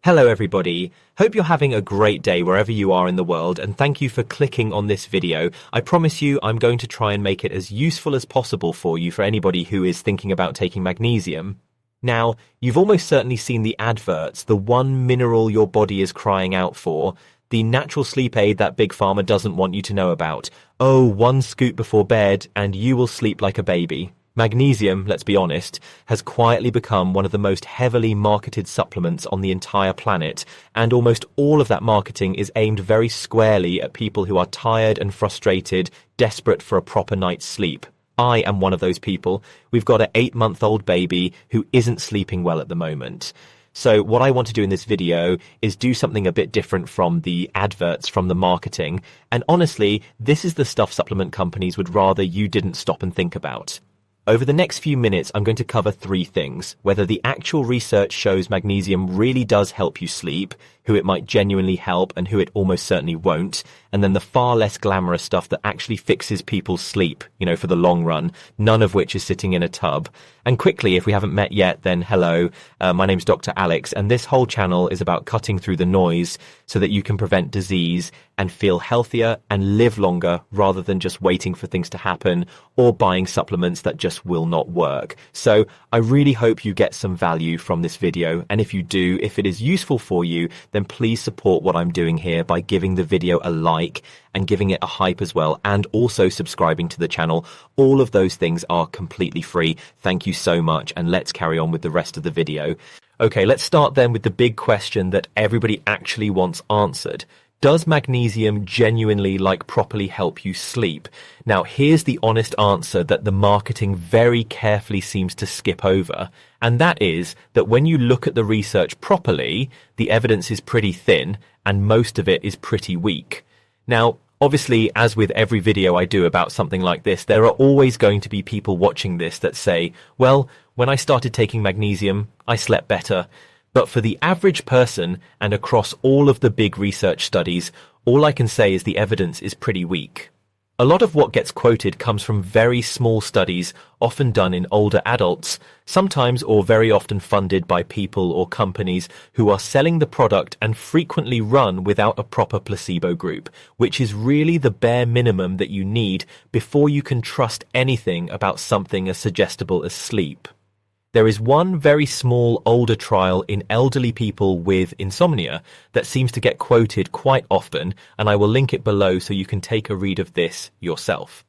Hello everybody, hope you're having a great day wherever you are in the world, and thank you for clicking on this video. I promise you I'm going to try and make it as useful as possible for you for anybody who is thinking about taking magnesium. Now, you've almost certainly seen the adverts, the one mineral your body is crying out for, the natural sleep aid that Big Pharma doesn't want you to know about. Oh, 1 scoop before bed and you will sleep like a baby. Magnesium, let's be honest, has quietly become one of the most heavily marketed supplements on the entire planet, and almost all of that marketing is aimed very squarely at people who are tired and frustrated, desperate for a proper night's sleep. I am one of those people. We've got an 8-month-old baby who isn't sleeping well at the moment. So what I want to do in this video is do something a bit different from the adverts, from the marketing, and honestly, this is the stuff supplement companies would rather you didn't stop and think about. Over the next few minutes, I'm going to cover 3 things: whether the actual research shows magnesium really does help you sleep, who it might genuinely help and who it almost certainly won't, and then the far less glamorous stuff that actually fixes people's sleep, for the long run, none of which is sitting in a tub. And quickly, if we haven't met yet, then hello, my name's Dr. Alex, and this whole channel is about cutting through the noise so that you can prevent disease and feel healthier and live longer rather than just waiting for things to happen or buying supplements that just will not work. So I really hope you get some value from this video, and if you do, if it is useful for you, then please support what I'm doing here by giving the video a like and giving it a hype as well, and also subscribing to the channel. All of those things are completely free. Thank you so much, and let's carry on with the rest of the video. Okay, let's start then with the big question that everybody actually wants answered. Does magnesium genuinely, properly help you sleep? Now, here's the honest answer that the marketing very carefully seems to skip over, and that is that when you look at the research properly, the evidence is pretty thin, and most of it is pretty weak. Now, obviously, as with every video I do about something like this, there are always going to be people watching this that say, well, when I started taking magnesium, I slept better. But for the average person and across all of the big research studies, all I can say is the evidence is pretty weak. A lot of what gets quoted comes from very small studies, often done in older adults, sometimes or very often funded by people or companies who are selling the product and frequently run without a proper placebo group, which is really the bare minimum that you need before you can trust anything about something as suggestible as sleep. There is one very small older trial in elderly people with insomnia that seems to get quoted quite often, and I will link it below so you can take a read of this yourself.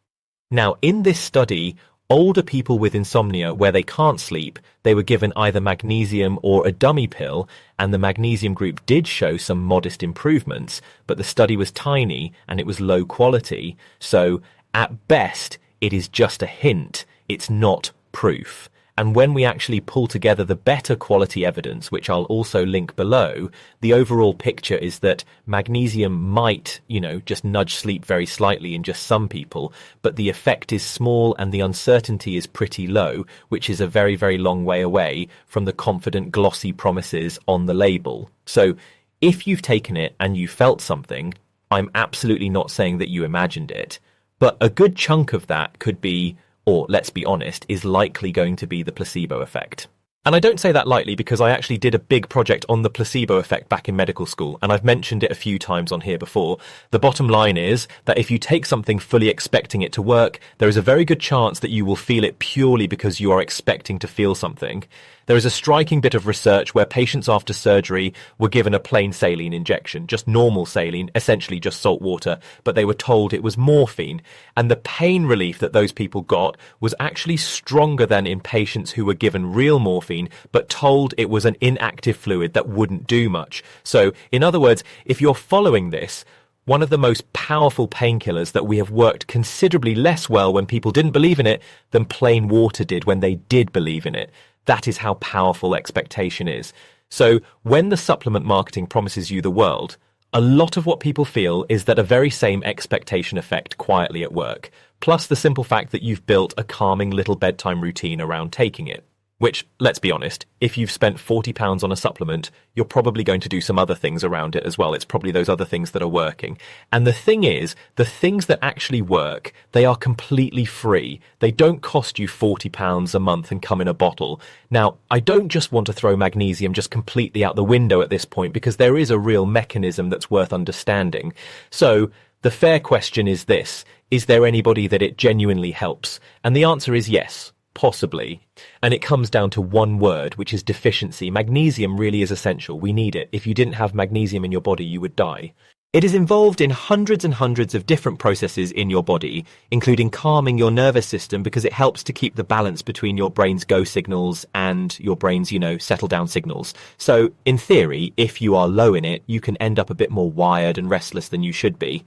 Now, in this study, older people with insomnia where they can't sleep, they were given either magnesium or a dummy pill, and the magnesium group did show some modest improvements, but the study was tiny and it was low quality, so at best, it is just a hint, it's not proof. And when we actually pull together the better quality evidence, which I'll also link below, the overall picture is that magnesium might, just nudge sleep very slightly in just some people, but the effect is small and the uncertainty is pretty low, which is a very, very long way away from the confident, glossy promises on the label. So if you've taken it and you felt something, I'm absolutely not saying that you imagined it, but a good chunk of that could be, or let's be honest, is likely going to be the placebo effect. And I don't say that lightly because I actually did a big project on the placebo effect back in medical school, and I've mentioned it a few times on here before. The bottom line is that if you take something fully expecting it to work, there is a very good chance that you will feel it purely because you are expecting to feel something. There is a striking bit of research where patients after surgery were given a plain saline injection, just normal saline, essentially just salt water, but they were told it was morphine. And the pain relief that those people got was actually stronger than in patients who were given real morphine, but told it was an inactive fluid that wouldn't do much. So, in other words, if you're following this, one of the most powerful painkillers that we have worked considerably less well when people didn't believe in it than plain water did when they did believe in it. That is how powerful expectation is. So when the supplement marketing promises you the world, a lot of what people feel is that a very same expectation effect quietly at work, plus the simple fact that you've built a calming little bedtime routine around taking it. Which, let's be honest, if you've spent £40 on a supplement, you're probably going to do some other things around it as well. It's probably those other things that are working. And the thing is, the things that actually work, they are completely free. They don't cost you £40 a month and come in a bottle. Now, I don't just want to throw magnesium just completely out the window at this point, because there is a real mechanism that's worth understanding. So, the fair question is this: is there anybody that it genuinely helps? And the answer is yes. Possibly. And it comes down to one word, which is deficiency. Magnesium really is essential. We need it. If you didn't have magnesium in your body, you would die. It is involved in hundreds and hundreds of different processes in your body, including calming your nervous system, because it helps to keep the balance between your brain's go signals and your brain's, settle down signals. So, in theory, if you are low in it, you can end up a bit more wired and restless than you should be.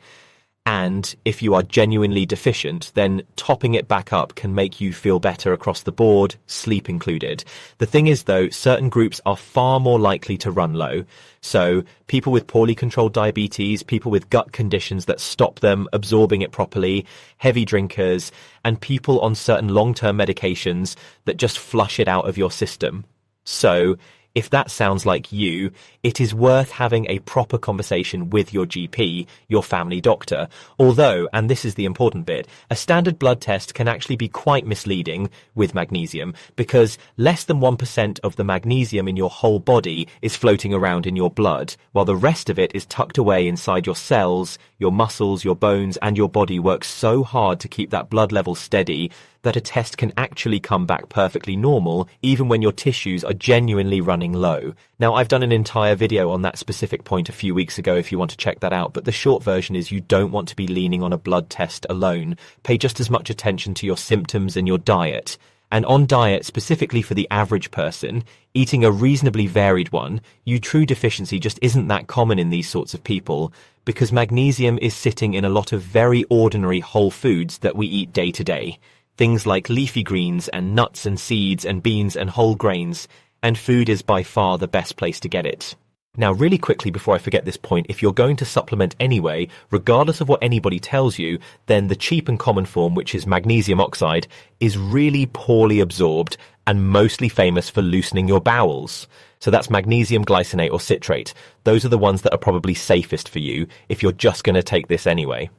And if you are genuinely deficient, then topping it back up can make you feel better across the board, sleep included. The thing is, though, certain groups are far more likely to run low. So people with poorly controlled diabetes, people with gut conditions that stop them absorbing it properly, heavy drinkers, and people on certain long-term medications that just flush it out of your system. So if that sounds like you, it is worth having a proper conversation with your GP, your family doctor. Although, and this is the important bit, a standard blood test can actually be quite misleading with magnesium, because less than 1% of the magnesium in your whole body is floating around in your blood, while the rest of it is tucked away inside your cells. Your muscles, your bones, and your body work so hard to keep that blood level steady that a test can actually come back perfectly normal, even when your tissues are genuinely running low. Now, I've done an entire video on that specific point a few weeks ago if you want to check that out, but the short version is you don't want to be leaning on a blood test alone. Pay just as much attention to your symptoms and your diet. And on diet, specifically for the average person, eating a reasonably varied one, true deficiency just isn't that common in these sorts of people, because magnesium is sitting in a lot of very ordinary whole foods that we eat day to day. Things like leafy greens and nuts and seeds and beans and whole grains, and food is by far the best place to get it. Now, really quickly before I forget this point, if you're going to supplement anyway, regardless of what anybody tells you, then the cheap and common form, which is magnesium oxide, is really poorly absorbed and mostly famous for loosening your bowels. So that's magnesium glycinate or citrate. Those are the ones that are probably safest for you if you're just going to take this anyway.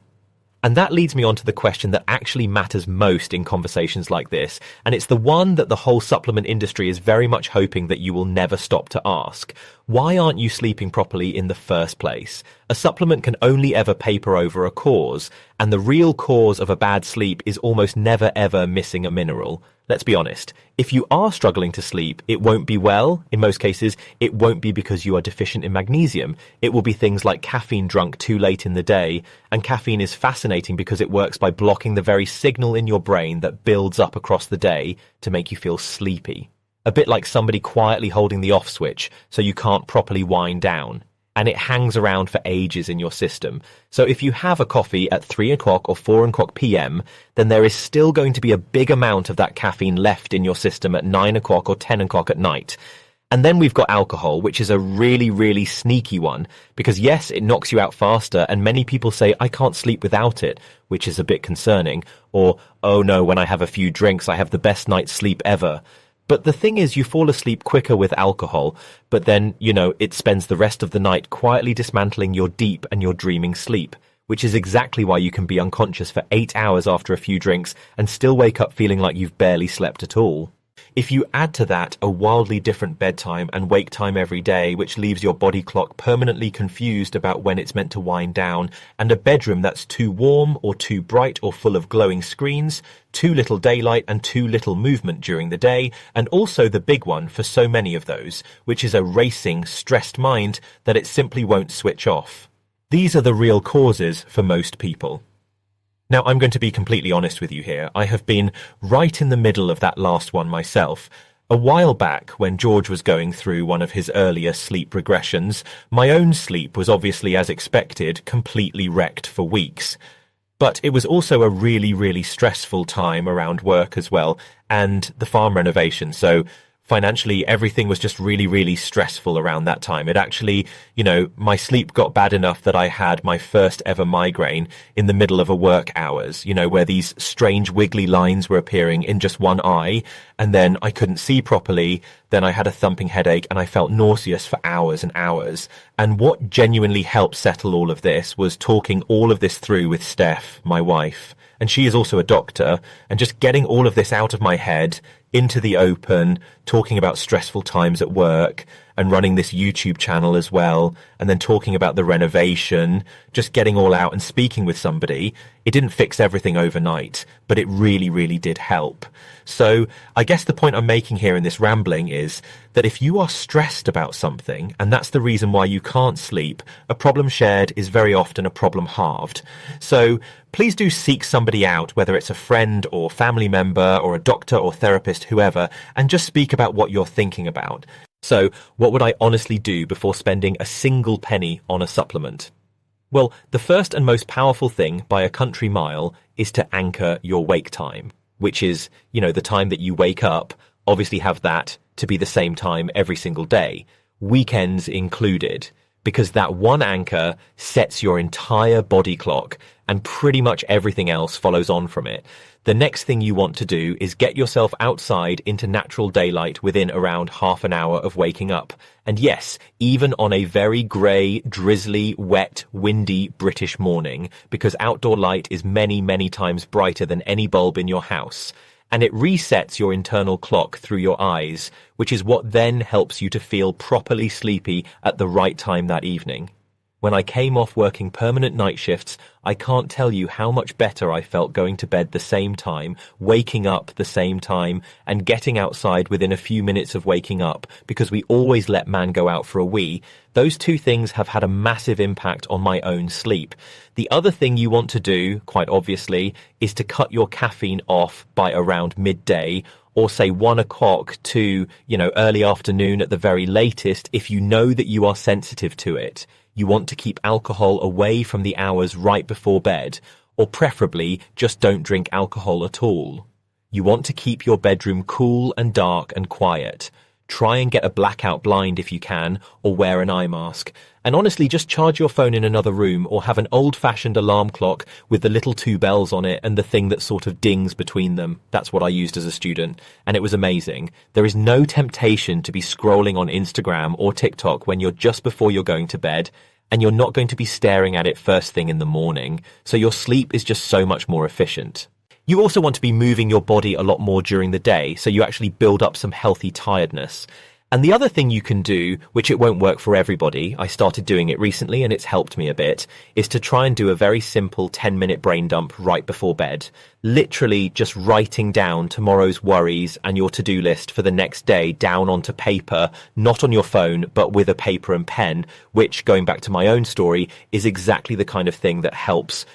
And that leads me on to the question that actually matters most in conversations like this, and it's the one that the whole supplement industry is very much hoping that you will never stop to ask. Why aren't you sleeping properly in the first place? A supplement can only ever paper over a cause, and the real cause of a bad sleep is almost never ever missing a mineral. Let's be honest. If you are struggling to sleep, it won't be in most cases, it won't be because you are deficient in magnesium. It will be things like caffeine drunk too late in the day. And caffeine is fascinating because it works by blocking the very signal in your brain that builds up across the day to make you feel sleepy. A bit like somebody quietly holding the off switch so you can't properly wind down. And it hangs around for ages in your system. So if you have a coffee at 3 o'clock or 4 o'clock p.m., then there is still going to be a big amount of that caffeine left in your system at 9 o'clock or 10 o'clock at night. And then we've got alcohol, which is a really, really sneaky one, because yes, it knocks you out faster, and many people say, I can't sleep without it, which is a bit concerning. Or, oh no, when I have a few drinks, I have the best night's sleep ever. But the thing is, you fall asleep quicker with alcohol, but then, it spends the rest of the night quietly dismantling your deep and your dreaming sleep, which is exactly why you can be unconscious for 8 hours after a few drinks and still wake up feeling like you've barely slept at all. If you add to that a wildly different bedtime and wake time every day, which leaves your body clock permanently confused about when it's meant to wind down, and a bedroom that's too warm or too bright or full of glowing screens, too little daylight and too little movement during the day, and also the big one for so many of those, which is a racing, stressed mind that it simply won't switch off. These are the real causes for most people. Now, I'm going to be completely honest with you here. I have been right in the middle of that last one myself. A while back, when George was going through one of his earlier sleep regressions, my own sleep was obviously, as expected, completely wrecked for weeks. But it was also a really, really stressful time around work as well, and the farm renovation. So Financially, everything was just really, really stressful around that time. It actually, my sleep got bad enough that I had my first ever migraine in the middle of a work hours, where these strange wiggly lines were appearing in just one eye, and then I couldn't see properly. Then I had a thumping headache and I felt nauseous for hours and hours. And what genuinely helped settle all of this was talking all of this through with Steph, my wife. And she is also a doctor, and just getting all of this out of my head into the open, talking about stressful times at work and running this YouTube channel as well, and then talking about the renovation, just getting all out and speaking with somebody. It didn't fix everything overnight, but it really, really did help. So I guess the point I'm making here in this rambling is that if you are stressed about something, and that's the reason why you can't sleep, a problem shared is very often a problem halved. So please do seek somebody out, whether it's a friend or family member or a doctor or therapist, whoever, and just speak about what you're thinking about. So what would I honestly do before spending a single penny on a supplement? Well, the first and most powerful thing by a country mile is to anchor your wake time, which is, the time that you wake up. Obviously have that to be the same time every single day, weekends included, because that one anchor sets your entire body clock and pretty much everything else follows on from it. The next thing you want to do is get yourself outside into natural daylight within around half an hour of waking up. And yes, even on a very grey, drizzly, wet, windy British morning, because outdoor light is many, many times brighter than any bulb in your house. And it resets your internal clock through your eyes, which is what then helps you to feel properly sleepy at the right time that evening. When I came off working permanent night shifts, I can't tell you how much better I felt going to bed the same time, waking up the same time, and getting outside within a few minutes of waking up, because we always let man go out for a wee. Those two things have had a massive impact on my own sleep. The other thing you want to do, quite obviously, is to cut your caffeine off by around midday, or say 1 o'clock to, early afternoon at the very latest, if you know that you are sensitive to it. You want to keep alcohol away from the hours right before bed, or preferably just don't drink alcohol at all. You want to keep your bedroom cool and dark and quiet. Try and get a blackout blind if you can, or wear an eye mask. And honestly, just charge your phone in another room, or have an old-fashioned alarm clock with the little 2 bells on it and the thing that sort of dings between them. That's what I used as a student, and it was amazing. There is no temptation to be scrolling on Instagram or TikTok when you're just before you're going to bed, and you're not going to be staring at it first thing in the morning, so your sleep is just so much more efficient. You also want to be moving your body a lot more during the day, so you actually build up some healthy tiredness. And the other thing you can do, which it won't work for everybody, I started doing it recently and it's helped me a bit, is to try and do a very simple 10-minute brain dump right before bed. Literally just writing down tomorrow's worries and your to-do list for the next day down onto paper, not on your phone, but with a paper and pen, which, going back to my own story, is exactly the kind of thing that helps,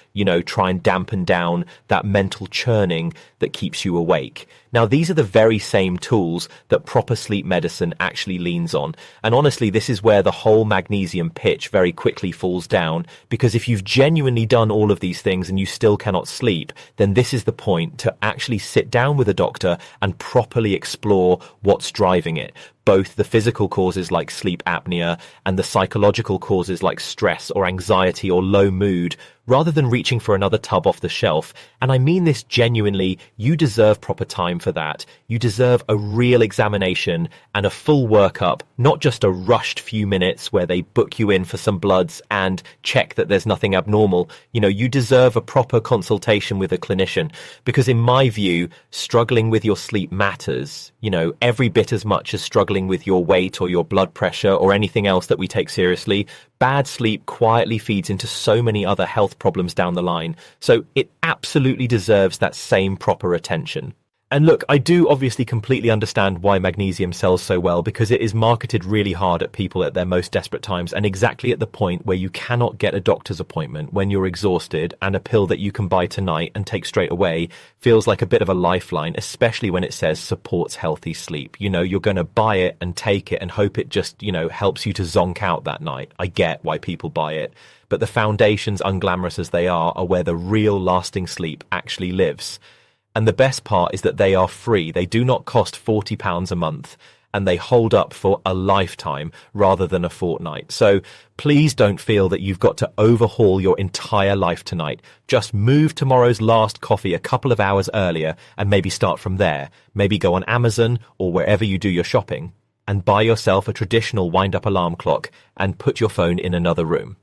try and dampen down that mental churning that keeps you awake. Now, these are the very same tools that proper sleep medicine actually leans on. And honestly, this is where the whole magnesium pitch very quickly falls down, because if you've genuinely done all of these things and you still cannot sleep, then this is the point to actually sit down with a doctor and properly explore what's driving it. Both the physical causes like sleep apnea and the psychological causes like stress or anxiety or low mood, rather than reaching for another tub off the shelf. And I mean this genuinely, you deserve proper time for that. You deserve a real examination and a full workup, not just a rushed few minutes where they book you in for some bloods and check that there's nothing abnormal. You deserve a proper consultation with a clinician, because in my view, struggling with your sleep matters, every bit as much as struggling with your weight or your blood pressure or anything else that we take seriously. Bad sleep quietly feeds into so many other health problems down the line, so it absolutely deserves that same proper attention. And look, I do obviously completely understand why magnesium sells so well, because it is marketed really hard at people at their most desperate times, and exactly at the point where you cannot get a doctor's appointment when you're exhausted, and a pill that you can buy tonight and take straight away feels like a bit of a lifeline, especially when it says supports healthy sleep. You're going to buy it and take it and hope it just, helps you to zonk out that night. I get why people buy it. But the foundations, unglamorous as they are where the real lasting sleep actually lives. And the best part is that they are free. They do not cost £40 a month. and they hold up for a lifetime rather than a fortnight. So please don't feel that you've got to overhaul your entire life tonight. Just move tomorrow's last coffee a couple of hours earlier and maybe start from there. Maybe go on Amazon or wherever you do your shopping and buy yourself a traditional wind-up alarm clock and put your phone in another room.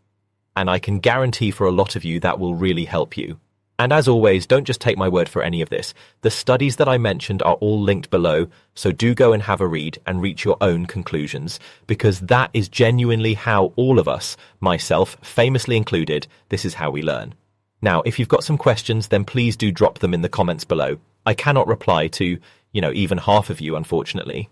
And I can guarantee for a lot of you that will really help you. And as always, don't just take my word for any of this. The studies that I mentioned are all linked below, so do go and have a read and reach your own conclusions, because that is genuinely how all of us, myself famously included, this is how we learn. Now, if you've got some questions, then please do drop them in the comments below. I cannot reply to, even half of you, unfortunately.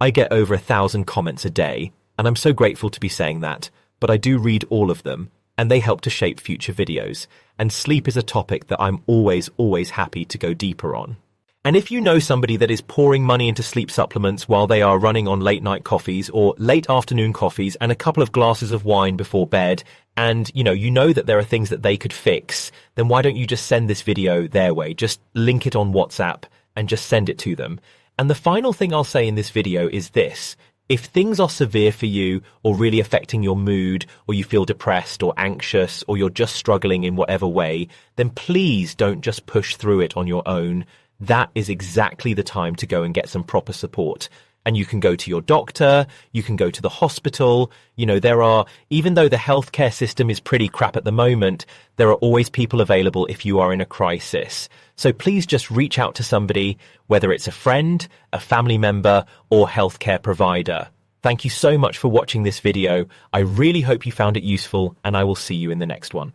I get over 1,000 comments a day, and I'm so grateful to be saying that, but I do read all of them, and they help to shape future videos. And sleep is a topic that I'm always happy to go deeper on. And if you know somebody that is pouring money into sleep supplements while they are running on late night coffees or late afternoon coffees and a couple of glasses of wine before bed, and you know that there are things that they could fix, then why don't you just send this video their way? Just link it on WhatsApp and just send it to them. And the final thing I'll say in this video is this. If things are severe for you or really affecting your mood, or you feel depressed or anxious, or you're just struggling in whatever way, then please don't just push through it on your own. That is exactly the time to go and get some proper support. And you can go to your doctor, you can go to the hospital. Even though the healthcare system is pretty crap at the moment, there are always people available if you are in a crisis. So please just reach out to somebody, whether it's a friend, a family member, or healthcare provider. Thank you so much for watching this video. I really hope you found it useful, and I will see you in the next one.